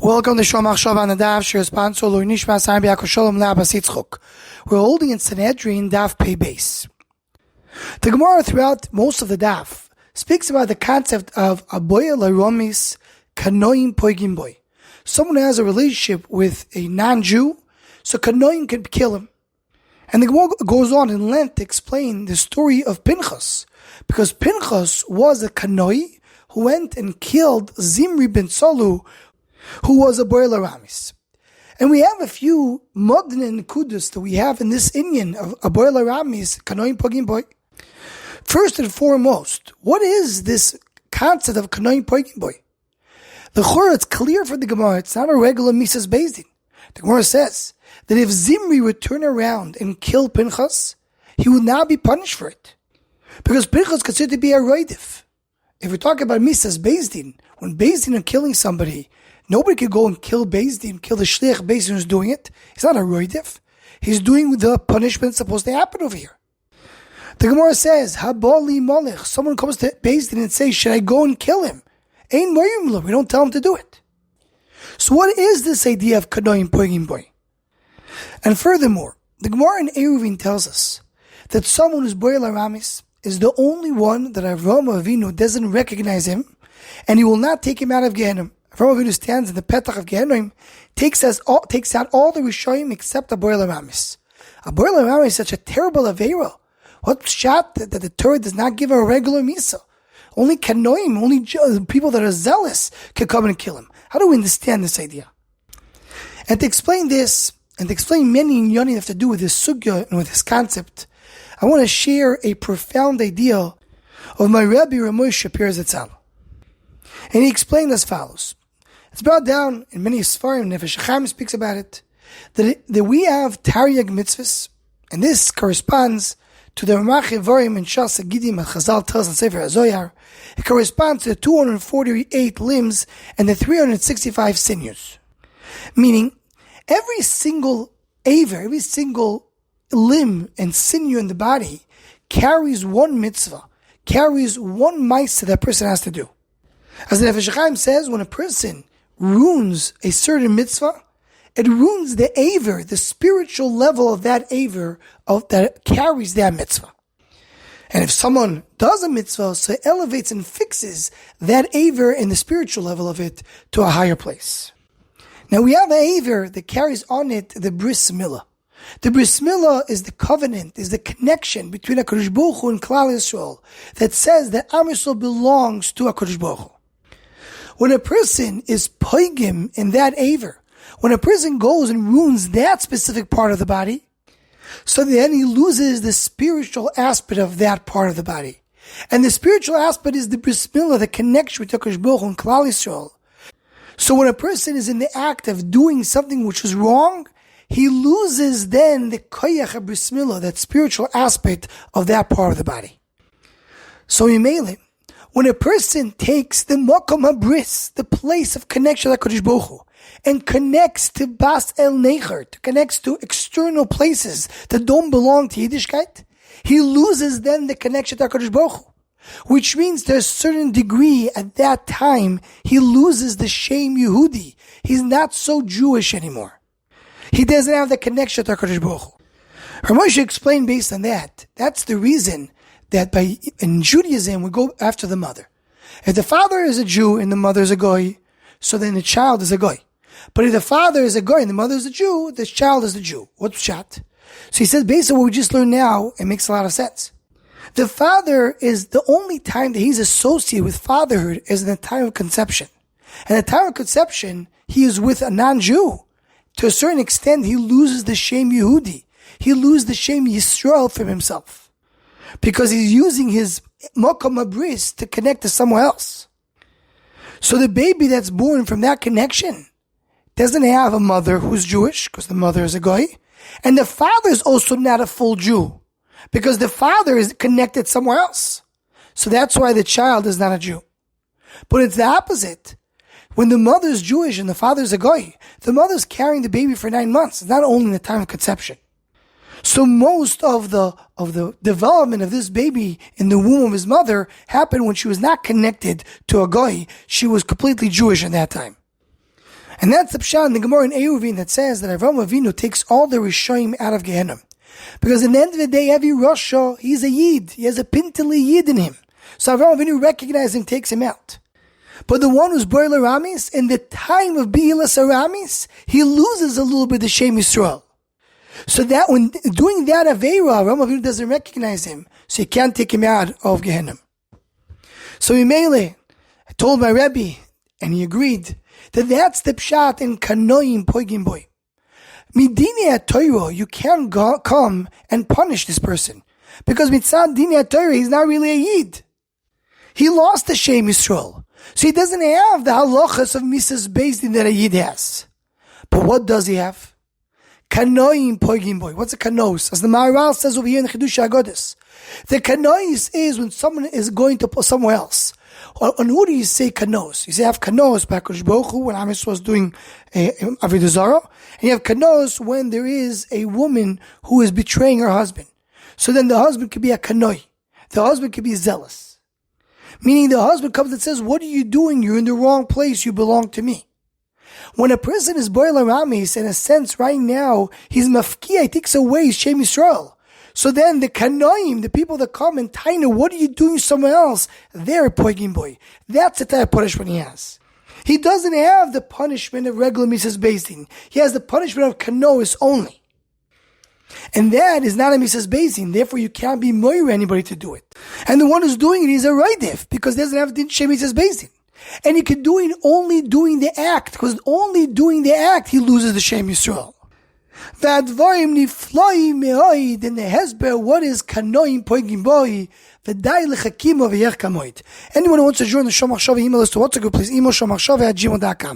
Welcome to Shomach Shav on the Daf, Shir sponsor Lui Nishma Saim B'Yakov Shalom Labas Yitzchok. We're holding in Sanhedrin Daf Pei Beis. The Gemara throughout most of the Daf speaks about the concept of Aboya Laromis Kanoim Poigim Boy. Someone who has a relationship with a non-Jew, so Kanoim can kill him. And the Gemara goes on in length to explain the story of Pinchas, because Pinchas was a Kanoi who went and killed Zimri ben Salu, who was a Boy Laramis. And we have a few modern and kudus that we have in this Inyan of a Boy Laramis, Kanoim Pogim Boy. First and foremost, what is this concept of Kanoim Pogim Boy? The Chorah, it's clear for the Gemara, it's not a regular Mises Beis Din. The Gemara says that if Zimri would turn around and kill Pinchas, he would not be punished for it. Because Pinchas is considered to be a roidif. If we're talking about Mises Beis Din, when Beis Din are killing somebody, nobody can go and kill Beis Din, kill the shliach Beis Din who's doing it. He's not a roidif. He's doing the punishment supposed to happen over here. The Gemara says, Habali Molech, someone comes to Beis Din and says, should I go and kill him? Ein moyim lo, we don't tell him to do it. So what is this idea of Kanoim Poigim Boy? And furthermore, the Gemara in Eruvin tells us that someone who's Boy Laramis is the only one that Avraham Avinu doesn't recognize him, and he will not take him out of Gehenna. Avraham Avinu stands in the petach of Gehenna, takes out all the Rishayim except a Boy Laramis. A Boy Laramis is such a terrible Aveiro. What shot that the Torah does not give a regular Misa? Only Kanoim, only people that are zealous can come and kill him. How do we understand this idea? And to explain this, and to explain many inyanim that have to do with this sugya and with this concept, I want to share a profound idea of my Rabbi Moshe Shapiro Zealous. And he explained as follows. It's brought down in many Sfarim, Nefesh Chaim speaks about it, that we have Taryag mitzvahs, and this corresponds to the Ramach Evarim and Shas Gidim and Chazal tells in Sefer HaZoyar. It corresponds to the 248 limbs and the 365 sinews. Meaning, every single aver, every single limb and sinew in the body carries one mitzvah, carries one ma'aseh that person has to do. As the Nefesh Chaim says, when a person ruins a certain mitzvah, it ruins the aver, the spiritual level of that aver that carries that mitzvah. And if someone does a mitzvah, so it elevates and fixes that aver in the spiritual level of it to a higher place. Now we have an aver that carries on it the bris milah. The bris milah is the covenant, is the connection between HaKadosh Baruch Hu and Klal Yisrael that says that Am Yisrael belongs to HaKadosh Baruch Hu. When a person is poigim in that aver, when a person goes and ruins that specific part of the body, so then he loses the spiritual aspect of that part of the body. And the spiritual aspect is the bris milah, the connection with HaKadosh Baruch Hu and Klal Yisrael. So when a person is in the act of doing something which is wrong, he loses then the koyach bris milah, that spiritual aspect of that part of the body. So Yimele, when a person takes the makom habris, the place of connection with HaKadosh Baruch Hu, and connects to Bas El Necher, connects to external places that don't belong to Yiddishkeit, he loses then the connection to HaKadosh Baruch Hu. Which means to a certain degree at that time, he loses the Shem Yehudi. He's not so Jewish anymore. He doesn't have the connection to HaKadosh Baruch Hu. Moshe explained based on that. That's the reason that in Judaism we go after the mother. If the father is a Jew and the mother is a Goy, so then the child is a Goy. But if the father is a Goy and the mother is a Jew, the child is a Jew. What's shot? So he says based on what we just learned now, it makes a lot of sense. The father is the only time that he's associated with fatherhood is in the time of conception. And at the time of conception, he is with a non-Jew. To a certain extent, he loses the Shem Yehudi. He loses the Shem Yisrael from himself. Because he's using his Mokom Abris to connect to someone else. So the baby that's born from that connection doesn't have a mother who's Jewish, because the mother is a Goy. And the father is also not a full Jew, because the father is connected somewhere else. So that's why the child is not a Jew. But it's the opposite. When the mother is Jewish and the father is a Goy, the mother is carrying the baby for 9 months. It's not only in the time of conception. So most of the development of this baby in the womb of his mother happened when she was not connected to a Goy. She was completely Jewish at that time. And that's the pshat in the Gemara in Eruvin that says that Avraham Avinu takes all the Rishoyim out of Gehenna. Because in the end of the day, every Rasha, he's a Yid. He has a Pintele Yid in him. So Avraham Avinu recognizes him, takes him out. But the one who's Boil Aramis, in the time of Beilas Aramis, he loses a little bit of Shem Yisrael. So that when doing that Aveira, Avraham Avinu doesn't recognize him. So you can't take him out of Gehenna. So Imele, I told my Rebbe, and he agreed, that that's the pshat in Kanoim Poigim Boy. Midini Torah, you can't come and punish this person. Because mitzad Dini Torah, he's not really a Yid. He lost the Shem Yisrael. So he doesn't have the halachas of Mrs. Beis Din that a Yid has. But what does he have? Kanoim Poigim Boy. What's a kanos? As the Maharal says over here in the Chidush HaGodes. The kanos is when someone is going to somewhere else. On who do you say kanos? You say, I have kanos by HaKadosh Baruch Hu when Am Yisrael was doing Avodah Zarah. And you have kanos when there is a woman who is betraying her husband. So then the husband could be a kanoi. The husband could be zealous. Meaning the husband comes and says, what are you doing? You're in the wrong place. You belong to me. When a person is Boil Aramis, in a sense right now, he's mafkia, he takes away his Shem Yisrael. So then the Kanoim, the people that come and Taina, what are you doing somewhere else? They're a Poigim Boy. That's the type of punishment he has. He doesn't have the punishment of regular Mrs. Beis Din. He has the punishment of Kanois only. And that is not a Mrs. Beis Din. Therefore, you can't be moira anybody to do it. And the one who's doing it is a Raidif, because he doesn't have the Shem Mrs. Beis Din. And he can do it only doing the act, because only doing the act, he loses the Shem Yisrael. V'advarim nifloim me'oid, and the Hezber, what is Kanoim Poigim Boi, v'dai l'chakim v'yech kamoid. Anyone who wants to join the Shomachshava email list to WhatsApp, please email shomachshava@gmail.com.